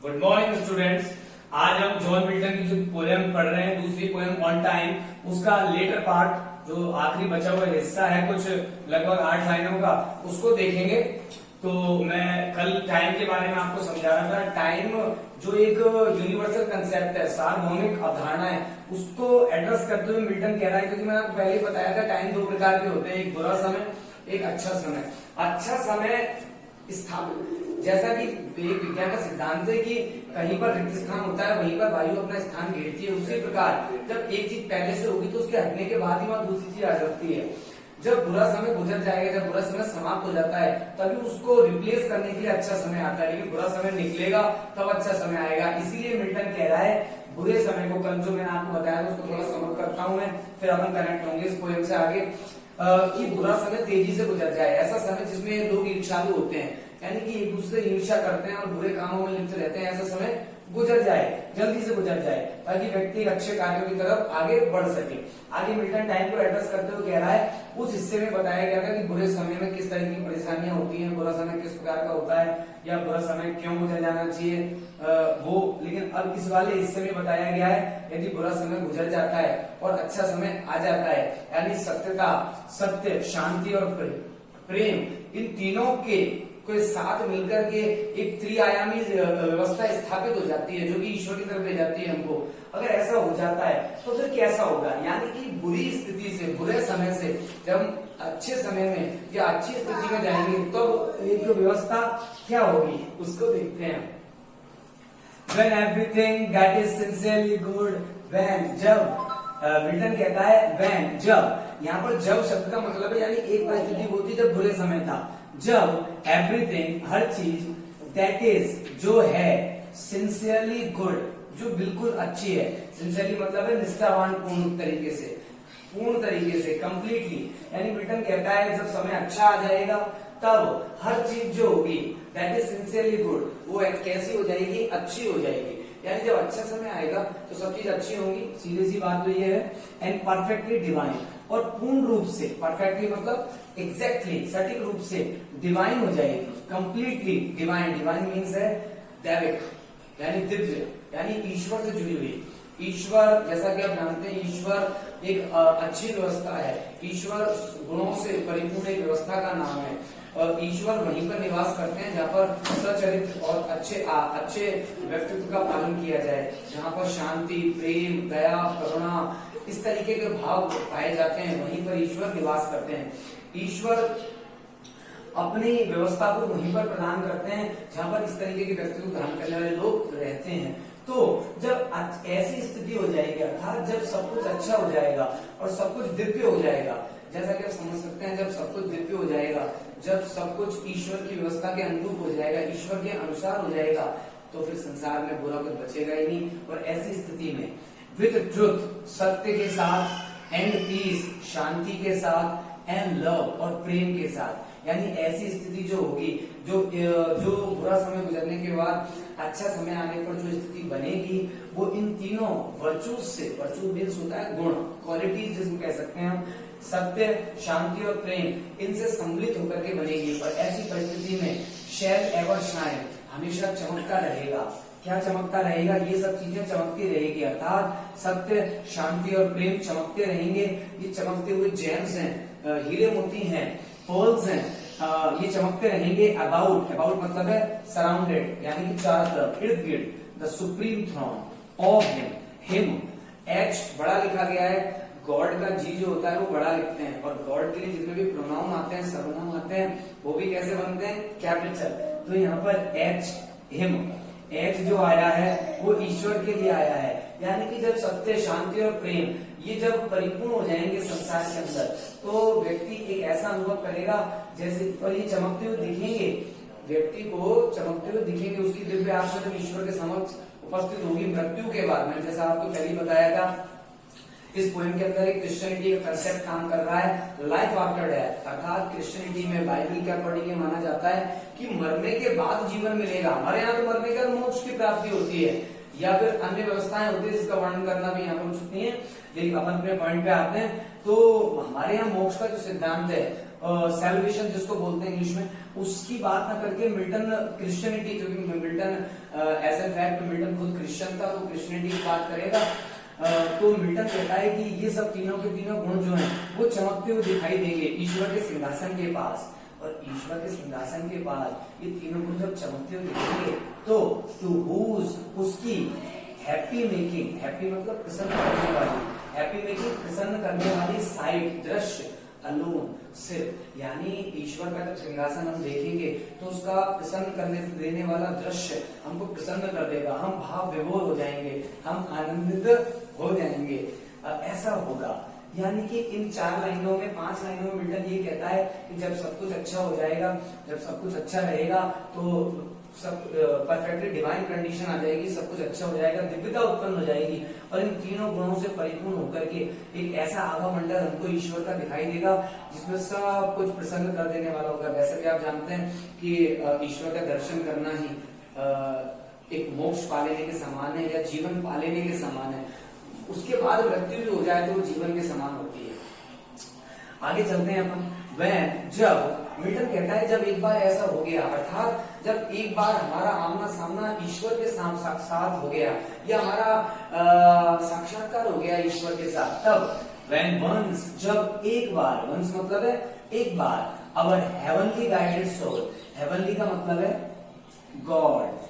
Good morning students. आज हम John Milton की जो पोएम पढ़ रहे हैं, दूसरी पोएम ऑन टाइम, उसका लेटर पार्ट जो आखिरी बचा हुआ हिस्सा है कुछ लगभग 8 लाइनों का, उसको देखेंगे। तो मैं कल टाइम के बारे में आपको समझा रहा था। टाइम जो एक यूनिवर्सल कंसेप्ट है, सार्वभौमिक अवधारणा है, उसको एड्रेस करते हुए मिल्टन कह रहा है, क्योंकि मैंने आपको पहले बताया था टाइम 2 प्रकार के होते हैं, एक बुरा समय, एक अच्छा समय। अच्छा समय स्थापित, जैसा कि विज्ञान का सिद्धांत है कि कहीं पर रिक्त स्थान होता है वहीं पर वायु अपना स्थान घेरती है, उसी प्रकार जब एक चीज पहले से होगी तो उसके हटने के बाद ही वहां दूसरी चीज आ सकती है। जब बुरा समय गुजर जाएगा, जब बुरा समय समाप्त हो जाता है, तभी उसको रिप्लेस करने के लिए अच्छा समय आता है, लेकिन बुरा समय निकलेगा तब अच्छा समय आएगा। इसीलिए मिल्टन कह रहा है बुरे समय को, कल जो मैंने आपको बताया था उसको थोड़ा समझ करता हूं मैं, फिर अपन कनेक्ट होंगे इस पोएम से आगे। कि बुरा समय तेजी से गुजर जाए, ऐसा समय जिसमें लोग ईर्ष्यालु होते हैं, यानी कि एक दूसरे ईर्ष्या करते हैं और बुरे कामों में लिप्त रहते हैं, ऐसा समय गुजर जाए, जल्दी से गुजर जाए, ताकि व्यक्ति अच्छे कार्यों की तरफ आगे बढ़ सके। आगे मिल्टन टाइम को एड्रेस करते हुए कह रहा है, उस हिस्से में बताया गया था कि बुरे समय में किस तरह की परेशानियां होती हैं, बुरा समय किस प्रकार का होता है, या बुरा समय क्यों गुजर जाना चाहिए वो। लेकिन अब इस वाले हिस्से में बताया गया है, यदि बुरा समय गुजर जाता है और अच्छा समय आ जाता है, यानी सत्यता, सत्य, शांति और प्रेम, इन तीनों के साथ मिलकर के एक त्रिआयामी व्यवस्था स्थापित हो जाती है, जो कि ईश्वर की तरफ ले जाती है हमको। अगर ऐसा हो जाता है तो फिर कैसा होगा, यानी कि बुरी स्थिति से, बुरे समय से जब हम अच्छे समय में या अच्छी स्थिति में जाएंगे, तो एक व्यवस्था क्या होगी उसको देखते हैं। When everything that is sincerely good, when, जब मिल्टन कहता है when, जब, यहाँ पर जब शब्द का मतलब है, यानी एक परिस्थिति होती जब बुरे समय था, जब एवरीथिंग, हर चीज, दैट इज, जो है, सिंसियरली गुड, जो बिल्कुल अच्छी है। सिंसियरली मतलब है निष्ठावान, पूर्ण तरीके से, पूर्ण तरीके से, कंप्लीटली। यानी मिल्टन कहता है जब समय अच्छा आ जाएगा तब हर चीज जो होगी दैट इज सिंसियरली गुड, वो कैसी हो जाएगी, अच्छी हो जाएगी। यानी जब अच्छा समय आएगा तो सब चीज अच्छी होंगी, सीधी सी बात तो ये है। एंड परफेक्टली डिवाइन, और पूर्ण रूप से, परफेक्टली मतलब एग्जैक्टली, सटीक रूप से डिवाइन हो जाएगी, कंप्लीटली डिवाइन। डिवाइन मीन्स है दैविक, यानी दिव्य, यानी ईश्वर से जुड़ी हुई। ईश्वर, जैसा कि आप जानते हैं, ईश्वर एक अच्छी व्यवस्था है, ईश्वर गुणों से परिपूर्ण एक व्यवस्था का नाम है, और ईश्वर वहीं पर निवास करते हैं जहाँ पर सचरित्र और अच्छे व्यक्तित्व का पालन किया जाए, जहाँ पर शांति, प्रेम, दया, करुणा, इस तरीके के भाव पाए जाते हैं, वहीं पर ईश्वर निवास करते हैं। ईश्वर अपनी व्यवस्था को वहीं पर प्रदान करते हैं जहाँ पर इस तरीके के व्यक्तित्व धारण करने वाले लोग रहते हैं। तो जब ऐसी स्थिति हो जाएगी, अर्थात जब सब कुछ अच्छा हो जाएगा और सब कुछ दिव्य हो जाएगा, जैसा कि आप समझ सकते हैं, जब सब कुछ दिव्य हो जाएगा, जब सब कुछ ईश्वर की व्यवस्था के अनुरूप हो जाएगा, ईश्वर के अनुसार हो जाएगा, तो फिर संसार में बुरा कुछ बचेगा ही नहीं। और ऐसी स्थिति में विद ट्रुथ, सत्य के साथ, एंड पीस, शांति के साथ, एंड लव, और प्रेम के साथ, यानी ऐसी स्थिति जो होगी, जो बुरा समय गुजरने के बाद अच्छा समय आने पर जो स्थिति बनेगी, वो इन तीनों वर्चूज से, वर्चूज मीन्स होता है गुण, क्वालिटीज जिसको कह सकते हैं हम, सत्य, शांति और प्रेम, इनसे सम्मिलित होकर के बनेगी। पर ऐसी परिस्थिति में शैल एवर शाइन, हमेशा चमकता रहेगा। क्या चमकता रहेगा? ये सब चीजें चमकती रहेगी, अर्थात सत्य, शांति और प्रेम चमकते रहेंगे। ये चमकते हुए जेम्स हैं, हीरे मोती हैं, पर्ल्स हैं, ये चमकते रहेंगे। अबाउट, अबाउट मतलब है सराउंडेड, यानी कि चारों तरफ, इर्द गिर्द, the supreme throne of him, H बड़ा लिखा गया है, गॉड का जी जो होता है वो बड़ा लिखते हैं, और गॉड के लिए जितने भी प्रोनाउन आते हैं, सर्वनाम आते हैं, वो भी कैसे बनते हैं? कैपिटल। तो यहाँ पर एच, हिम, एच जो आया है वो ईश्वर के लिए आया है, यानी कि जब सत्य, शांति और प्रेम ये जब परिपूर्ण हो जाएंगे संसार के अंदर, तो व्यक्ति एक ऐसा अनुभव करेगा जैसे, और ये चमकते हुए दिखेंगे, व्यक्ति को चमकते हुए दिखेंगे, उसकी दिव्य आत्मा जब ईश्वर के समक्ष उपस्थित होगी मृत्यु के बाद। मैंने जैसा आपको पहले बताया था, इस पोएम के अंदर एक क्रिश्चियनिटी का कंसेप्ट काम कर रहा है, लाइफ आफ्टर डेथ, अर्थात क्रिश्चियनिटी में, बाइबल के अकॉर्डिंग माना जाता है कि मरने के बाद जीवन मिलेगा। हमारे यहाँ तो मरने का मोक्ष की प्राप्ति होती है, या फिर अन्य व्यवस्थाएं होती है जिसका वर्णन करना भी यहाँ पर उचित नहीं है, लेकिन अपन अपने पॉइंट पे आते हैं। तो हमारे यहाँ मोक्ष का जो सिद्धांत है, सैल्वेशन जिसको बोलते हैं इंग्लिश में, उसकी बात ना करके मिल्टन क्रिश्चियनिटी, जो कि Milton as a fact Milton खुद क्रिश्चियन था तो क्रिश्चियनिटी की बात करेगा। तो मिल्टन कहता है कि ये सब तीनों के तीनों गुण जो हैं वो चमकते हुए दिखाई देंगे ईश्वर के सिंहासन के पास। और ईश्वर के सिंहासन के पास ये तीनों गुण जब चमकते हुए दिखेंगे तो टू हुज उसकी हैप्पी मेकिंग, हैप्पी मतलब प्रसन्न करने वाली, हैप्पी मेकिंग प्रसन्न करने वाली साइट दृश्य अलोन सिर्फ, यानी ईश्वर का जब सिंहासन हम देखेंगे तो उसका प्रसन्न करने देने वाला दृश्य हमको प्रसन्न कर देगा, हम भाव विभोर हो जाएंगे, हम आनंदित हो जाएंगे। ऐसा होगा, यानी कि इन 4 लाइनों में 5 लाइनों में मिल्टन ये कहता है कि जब सब कुछ अच्छा हो जाएगा, जब सब कुछ अच्छा रहेगा तो सब परफेक्टली डिवाइन कंडीशन आ जाएगी, सब कुछ अच्छा हो जाएगा, दिव्यता उत्पन्न हो जाएगी और इन तीनों गुणों से परिपूर्ण होकर के एक ऐसा आभा मंडल हमको ईश्वर का दिखाई देगा जिसमें सब कुछ प्रसन्न कर देने वाला होगा। वैसे भी आप जानते हैं कि ईश्वर का दर्शन करना ही एक मोक्ष पा लेने के समान है या जीवन पा लेने के समान है। उसके बाद मृत्यु भी हो जाए तो वो जीवन के समान होती है। आगे चलते हैं अपन। वह जब मिल्टन कहता है जब एक बार ऐसा हो गया, अर्थात जब एक बार हमारा आमना सामना ईश्वर के साथ हो गया या हमारा साक्षात्कार हो गया ईश्वर के साथ, तब when once जब एक बार, once मतलब है एक बार, our heavenly guided soul, heavenly का मतलब है गॉड,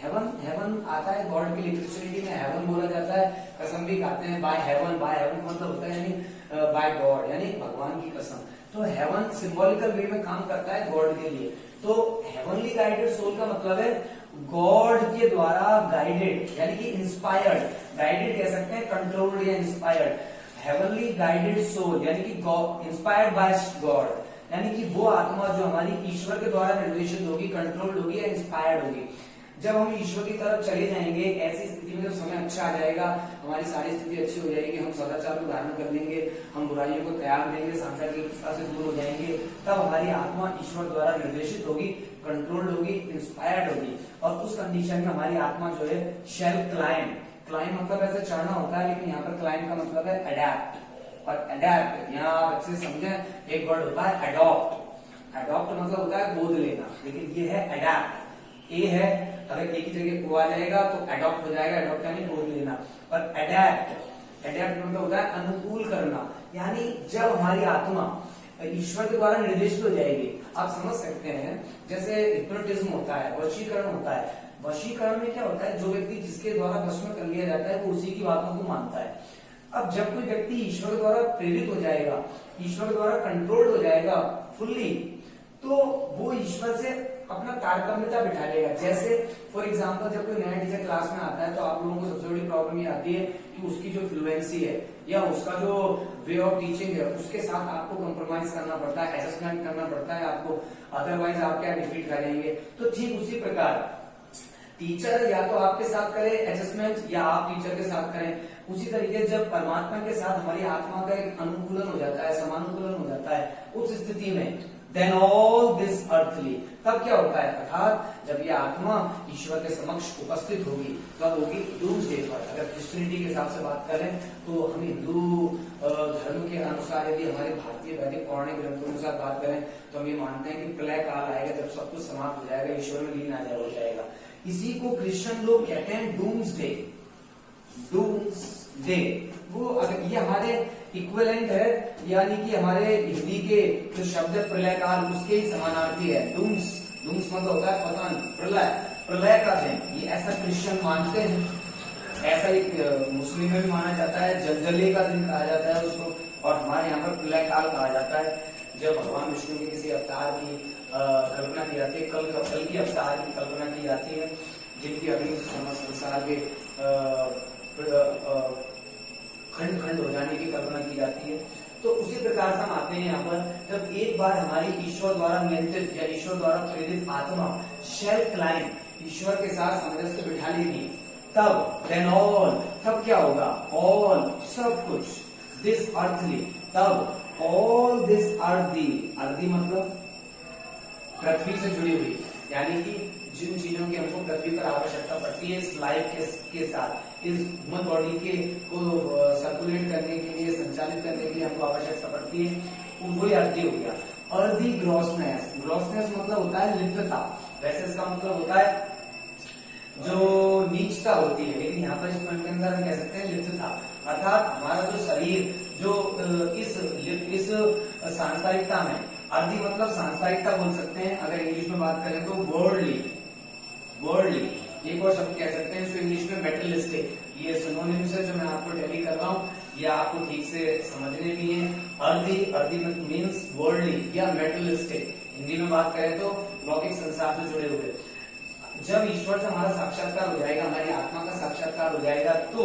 हेवन आता है गॉड के लिए, क्रिश्चियनिटी में हेवन बोला जाता है, कसम भी खाते हैं बाय हेवन, बाय हेवन मतलब होता है यानी बाय गॉड, यानी भगवान की कसम। तो हेवन सिंबॉलिकल वे में काम करता है गॉड के लिए। तो हेवनली गाइडेड सोल का मतलब है गॉड के द्वारा गाइडेड, यानी कि इंस्पायर्ड, गाइडेड कह सकते हैं, कंट्रोल्ड या इंस्पायर्ड। हेवनली गाइडेड सोल यानी कि इंस्पायर्ड बाय गॉड, यानी कि वो आत्मा जो हमारी ईश्वर के द्वारा निर्देशित होगी, कंट्रोल्ड होगी या इंस्पायर्ड होगी। जब हम ईश्वर की तरफ चले जाएंगे, ऐसी स्थिति में जब समय अच्छा आ जाएगा, हमारी सारी स्थिति अच्छी हो जाएगी, हम सदाचार को धारण कर लेंगे, हम बुराइयों को त्याग देंगे, सांसारिकता से दूर हो जाएंगे, तब हमारी आत्मा ईश्वर द्वारा निर्देशित होगी, कंट्रोल्ड होगी, इंस्पायर्ड होगी। और उस कंडीशन में हमारी आत्मा जो है शैल क्लाइम, क्लाइम मतलब ऐसे चढ़ना होता है, लेकिन यहाँ पर क्लाइम का मतलब है अडेप्ट। और अडेप्ट यहाँ आप अच्छे से समझें, एक वर्ड होता है अडॉप्ट। अडॉप्ट मतलब होता है गोद लेना, लेकिन ये है अडेप्ट। ए है, अगर एक ही जगह ओ आ जाएगा तो अडॉप्ट हो जाएगा, अडॉप्ट यानी गोद लेना। और अडेप्ट, अडेप्ट मतलब होता है अनुकूल करना, यानी जब हमारी आत्मा ईश्वर के द्वारा निर्देशित हो जाएगी। आप समझ सकते हैं जैसे हिप्नोटिज्म होता है, वशीकरण होता है। वशीकरण में क्या होता है, जो व्यक्ति जिसके द्वारा वश में कर लिया जाता है वो उसी की बातों को मानता है। अब जब कोई व्यक्ति ईश्वर द्वारा प्रेरित हो जाएगा, ईश्वर द्वारा कंट्रोल्ड हो जाएगा फुल्ली, तो वो ईश्वर से अपना तारतम्यता बिठा लेगा। जैसे फॉर एग्जांपल जब कोई नया टीचर क्लास में आता है तो आप लोगों को सबसे बड़ी प्रॉब्लम ये आती है कि उसकी जो फ्लुएंसी है या उसका जो वे ऑफ टीचिंग है उसके साथ आपको कंप्रोमाइज करना पड़ता है, एडजस्टमेंट करना पड़ता है आपको, अदरवाइज आप क्या डिफीट कर जाएंगे। तो ठीक उसी प्रकार टीचर या तो आपके साथ करे एडजस्टमेंट या आप टीचर के साथ करें। उसी तरीके जब परमात्मा के साथ हमारी आत्मा का एक अनुकूलन हो जाता है, समानुकूलन हो जाता है, उस स्थिति में देन ऑल दिस अर्थली, तब क्या होता है, अर्थात जब ये आत्मा ईश्वर के समक्ष उपस्थित होगी तब होगी डूम्सडे पर। अगर क्रिश्चियनिटी के हिसाब से बात करें तो हम हिंदू धर्म के अनुसार, यदि हमारे भारतीय वैदिक पौराणिक ग्रंथों के अनुसार बात करें तो हम ये मानते हैं कि प्रलय काल आएगा, जब सब कुछ समाप्त हो जाएगा, ईश्वर में लीन हो जाएगा। इसी को क्रिश्चियन लोग कहते हैं डूम्सडे। डूम्सडे वो अगर ये हमारे इक्विवेलेंट है, यानी कि हमारे हिंदी के जो शब्द है प्रलय काल उसके ही समानार्थी है। डूम्स, डूम्स मतलब होता है पतन, प्रलय, प्रलय का दिन, ये ऐसा क्रिश्चियन मानते हैं। ऐसा एक मुस्लिम में भी माना जाता है, जलजले का दिन कहा जाता है उसको, और हमारे यहाँ पर प्रलय काल कहा जाता है, जब भगवान विष्णु के किसी अवतार की कल्पना की जाती है, कल की अवतार की कल्पना की जाती है, जिनकी अग्नि समस्त संसार के खंड खंड हो जाने की कल्पना की जाती है। तो उसी प्रकार से हम आते हैं यहाँ पर, जब एक बार हमारी ईश्वर द्वारा नियंत्रित या ईश्वर द्वारा प्रेरित आत्मा शेल क्लाइम ईश्वर के साथ सामंजस्य बिठा लेगी, तब देन ऑल, तब क्या होगा, ऑल सब कुछ, दिस अर्थली, तब ऑल दिस अर्दी, अर्दी मतलब पृथ्वी से जुड़ी हुई, यानी कि जिन चीजों की हमको पृथ्वी पर आवश्यकता पड़ती है इस लाइफ के साथ, इस ह्यूमन बॉडी के को सर्कुलेट करने के लिए, संचालित करने के लिए हमको आवश्यकता पड़ती है, वही अर्दी हो गया। अर्दी ग्रॉसनेस, ग्रॉसनेस मतलब होता है लिप्तता, वैसे इसका मतलब होता है जो ईशता होती है, लेकिन यहाँ पर इस पॉइंट के अंदर हम कह सकते हैं लिप्तता, अर्थात हमारा जो शरीर जो इस सांसारिकता में, अर्धी मतलब सांसारिकता बोल सकते हैं, अगर इंग्लिश में बात करें तो वर्ल्डली, एक और शब्द कह सकते हैं इसको इंग्लिश में मेटलिस्टिक, ये सिनोनिम्स है जो मैं आपको टैली कर रहा हूँ, या आपको ठीक से समझने भी है। अर्धी मीन्स वर्ल्डली या मेटलिस्टिक, हिंदी में बात करें तो लौकिक संसार से जुड़े हुए। जब ईश्वर से हमारा साक्षात्कार हो जाएगा, हमारी आत्मा का साक्षात्कार हो जाएगा, तो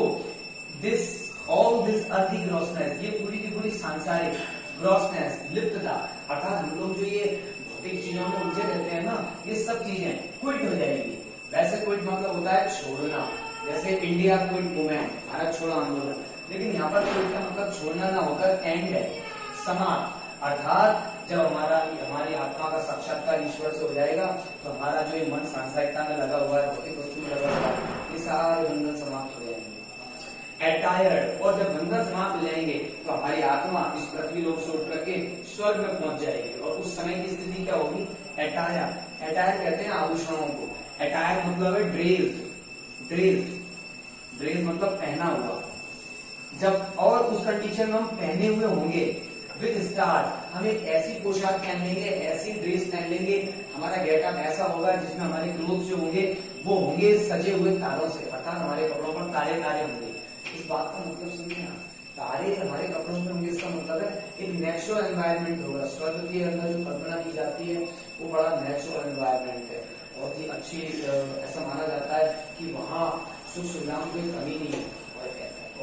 ऑल दिस अर्दी ग्रॉसनेस, ये पूरी की पूरी सांसारिक ग्रॉसनेस, लिप्तता, अर्थात हम लोग जो ये भौतिक चीजों में उलझे रहते हैं ना, ये सब चीजें क्विट हो जाएंगी। वैसे क्विट मतलब होता है छोड़ना, जैसे इंडिया क्विट मूवमेंट, भारत छोड़ो आंदोलन, लेकिन यहाँ पर क्विट का मतलब छोड़ना ना होकर एंड है, समाप्त। अर्थात जब हमारी आत्मा का साक्षात्कार ईश्वर से हो जाएगा, तो हमारा जो ये मन सांसारिकता में लगा हुआ है, भौतिक वस्तु में लगा हुआ है, ये सारे बंधन समाप्त हो जाएंगे। एटायर्ड, और जब बंधन समाप्त हो जाएंगे तो हमारी आत्मा इस पृथ्वी लोक से उठ करके स्वर्ग में पहुंच जाएगी, और उस समय की स्थिति क्या होगी? एटायर कहते हैं आभूषणों को, एटायर मतलब है ड्रेस मतलब पहना हुआ। जब और उस कंडीशन में हम पहने हुए होंगे विद स्टार, हम एक ऐसी पोशाक पहन लेंगे, ऐसी ड्रेस पहन लेंगे, हमारा गेटअप ऐसा होगा जिसमें हमारे क्लोथ जो होंगे वो होंगे सजे हुए तारों से, अर्थात हमारे कपड़ों पर तारे होंगे। इस बात का मतलब समझिए, तारे हमारे कपड़ों में होंगे, इसका मतलब है एक नेचुरल एनवायरनमेंट होगा। स्वर्ग के अंदर जो कल्पना की जाती है वो बड़ा नेचुरल एनवायरनमेंट है, बहुत ही अच्छी, ऐसा माना जाता है कि वहाँ सुख सुविधाओं की कमी नहीं है,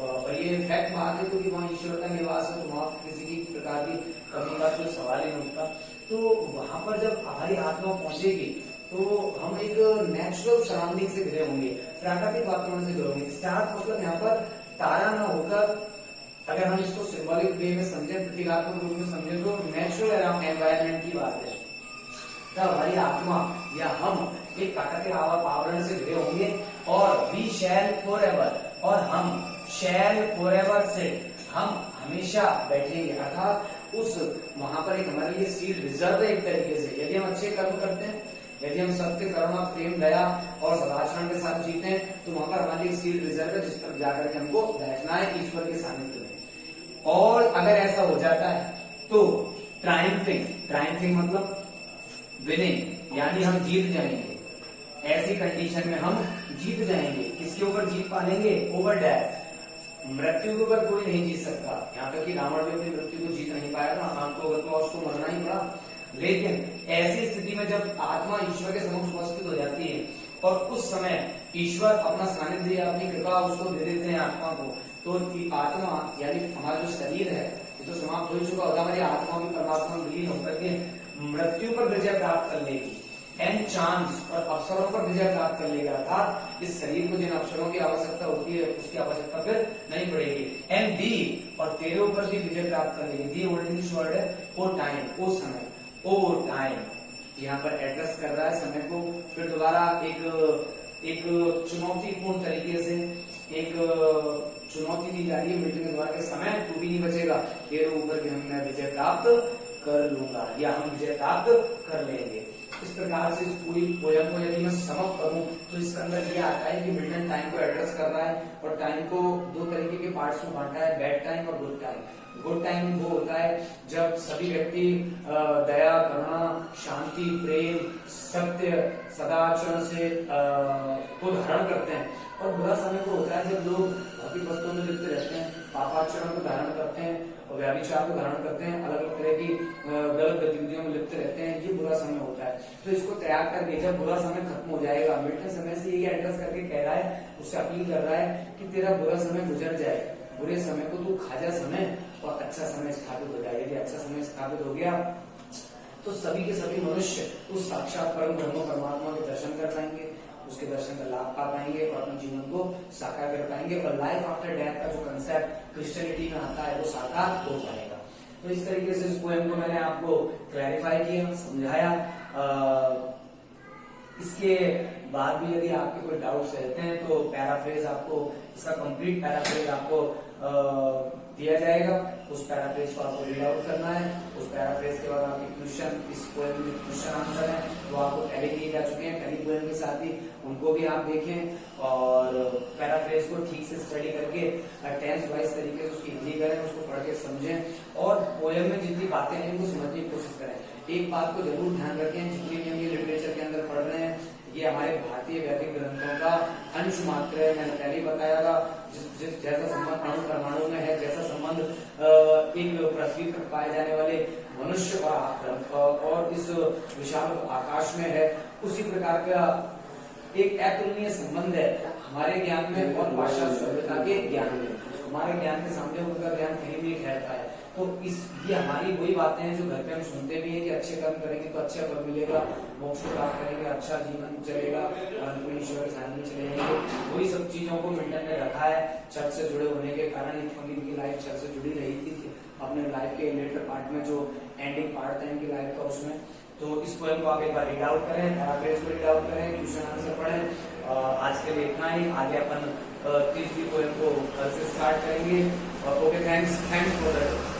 और ये फैक्ट बात है क्योंकि वहाँ ईश्वर का निवास है, तो वहाँ किसी की प्रकार की कमी का कोई सवाल ही नहीं उठता। तो वहां पर जब हमारी आत्मा पहुंचेगी तो हम एक नेचुरल सराउंडिंग से घिरे होंगे, प्राकृतिक वातावरण से घिरे होंगे। स्टार मतलब यहाँ पर तारा ना होकर, अगर हम इसको सिंबॉलिक वे में समझे, प्रतीकात्मक रूप में समझे, तो नेचुरल एनवायरनमेंट की बात है। तब हमारी आत्मा या हम एक प्राकृतिक आवरण से घिरे होंगे, और वी शैल फॉरएवर, और हम शैल फॉरएवर से हम हमेशा बैठेंगे, अर्थात उस वहां पर एक हमारे लिए सीट रिजर्व है एक तरीके से। यदि हम अच्छे कर्म करते हैं, यदि हम सत्य, करुणा, प्रेम, दया और सदाचरण के साथ जीते हैं, तो वहां पर हमारे लिए सीट रिजर्व है जिस पर जाकर के हमको बैठना है ईश्वर के सानिध्य में। और अगर ऐसा हो जाता है तो ट्रायम्फिंग मतलब विनिंग, यानी हम जीत जाएंगे। ऐसी कंडीशन में हम जीत जाएंगे। किसके ऊपर जीत पालेंगे? ओवर डेथ, मृत्यु के ऊपर कोई नहीं जीत सकता। यहाँ तक कि रावण भी अपनी मृत्यु को जीत नहीं पाया था, हाथ को अगर तो उसको मरना ही पड़ा। लेकिन ऐसी स्थिति में जब आत्मा ईश्वर के समक्ष उपस्थित हो जाती है और उस समय ईश्वर अपना सानिध्य या अपनी कृपा उसको दे देते हैं आत्मा को, तो आत्मा यानी हमारा जो शरीर है ये तो समाप्त हो चुका होगा, हमारी आत्मा भी परमात्मा में विलीन होकर के मृत्यु पर विजय प्राप्त कर लेगी, एंड चांस और अवसरों पर विजय प्राप्त कर लेगा। अर्थात इस शरीर को जिन अवसरों की आवश्यकता होती है उसकी आवश्यकता फिर नहीं पड़ेगी। एंड दी, और तेरे ऊपर भी विजय प्राप्त कर लेगी। दी ओल्ड इंग्लिश वर्ड है ओ टाइम, ओ समय, ओ टाइम, यहाँ पर एड्रेस कर रहा है समय को। फिर दोबारा एक चुनौतीपूर्ण तरीके से एक चुनौती दी जा रही है मिलटन के द्वारा के समय तू भी नहीं बचेगा, तेरे ऊपर भी मैं विजय प्राप्त कर लूंगा या हम विजय प्राप्त कर लेंगे। इस प्रकार से इस पूरी पोयम को यदि मैं समअप करूं तो इसके अंदर ये आता है कि मिल्टन टाइम को एड्रेस कर रहा है और टाइम को दो तरीके के पार्ट्स में बांटा है, बैड टाइम और गुड टाइम। गुड टाइम वो होता है जब सभी व्यक्ति दया, करुणा, शांति, प्रेम, सत्य, सदाचरण से को धारण करते हैं, और बुरा समय वो होता है जब लोग भौतिक वस्तुओं में लिप्त रहते हैं, पापाचरण को धारण करते हैं और व्याभिचार को धारण करते हैं, अलग अलग तरह की गलत गतिविधियों में लिप्त रहते हैं। ये बुरा समय होता है। तो इसको त्याग करके जब बुरा समय खत्म हो जाएगा, मिल्टन समय से ये एड्रेस करके कह रहा है, उससे अपील कर रहा है कि तेरा बुरा समय गुजर जाए, बुरे समय को तू खा जा समय और अच्छा समय स्थापित हो जाए। यदि अच्छा समय स्थापित हो गया तो सभी के सभी मनुष्य उस साक्षात परम ब्रह्म परमात्मा के दर्शन कर पाएंगे, उसके दर्शन का लाभ पा पाएंगे और अपने जीवन को साकार कर पाएंगे, और लाइफ आफ्टर डेथ का जो कंसेप्ट क्रिश्चियनिटी में आता है वो साकार हो जाएगा। तो इस तरीके से इस पोएम को मैंने आपको क्लैरिफाई किया, समझाया। इसके बाद भी यदि आपके कोई डाउट्स रहते हैं तो पैराफ्रेज आपको, इसका कंप्लीट पैराफ्रेज आपको दिया जाएगा, उस पैराफ्रेज को आपको रीड आउट करना है। उस पैराफ्रेज के बाद आपके क्वेश्चन, इस पोएम में क्वेश्चन आंसर है वो आपको पहले दिए जा चुके हैं पहली पोएम के साथ ही, उनको भी आप देखें और पैराफ्रेज को ठीक से स्टडी करके टेंस वाइज तरीके से उसकी हिंदी करें, उसको पढ़ के समझें और पोएम में जितनी बातें हैं उनको समझने की कोशिश करें। एक बात को जरूर ध्यान रखें, जितनी भी हम ये लिटरेचर के अंदर पढ़ रहे हैं ये हमारे भारतीय वैदिक ग्रंथों का अंश मात्र है। मैंने पहले ही बताया था, जैसा संबंध अणु परमाणु में है, जैसा संबंध एक पृथ्वी पर पाए जाने वाले मनुष्य और इस विशाल आकाश में है, उसी प्रकार का एक अतुलनीय संबंध है हमारे ज्ञान में और पाश्चात्य सभ्यता के ज्ञान में। हमारे ज्ञान के सामने उनका ज्ञान कहीं भी ठहरता है। तो ये हमारी वही बातें हैं जो घर पे हम सुनते भी हैं कि अच्छे कर्म करेंगे तो अच्छा फल मिलेगा, मोक्ष को प्राप्त करेंगे, अच्छा जीवन चलेगा, ईश्वर के सामने चले जाएंगे। वही सब चीजों को मिल्टन ने रखा है चर्च से जुड़े होने के कारण, क्योंकि इनकी लाइफ चर्च से जुड़ी रही थी अपने लाइफ के लेटर पार्ट में, जो एंडिंग पार्ट था इनकी लाइफ का उसमें। तो इस पोएम को आप एक बार रीड आउट करें, पैराफ्रेज को रीड आउट करें, क्वेश्चन आंसर पढ़ें। आज के लिए इतना ही, आगे अपन तीसरी पोएम को कल से स्टार्ट करेंगे। Okay, thanks for that.